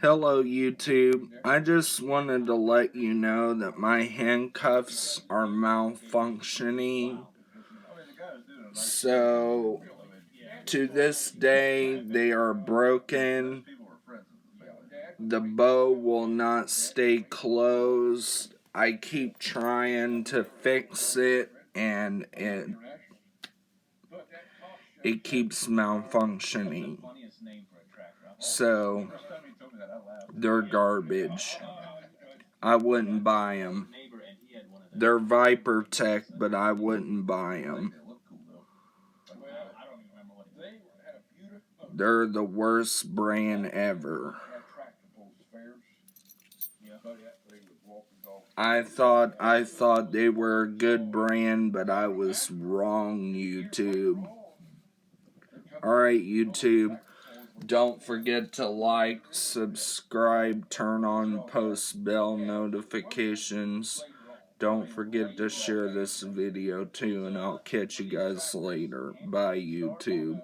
Hello YouTube, I just wanted to let you know that my handcuffs are malfunctioning. So, to this day, they are broken. The bow will not stay closed. I keep trying to fix it and it keeps malfunctioning. So, they're garbage. I wouldn't buy them. They're Viper Tech, but I wouldn't buy them. They're the worst brand ever. I thought they were a good brand, but I was wrong, YouTube. Alright, YouTube. Don't forget to like, subscribe, turn on post bell notifications. Don't forget to share this video too, and I'll catch you guys later. Bye, YouTube.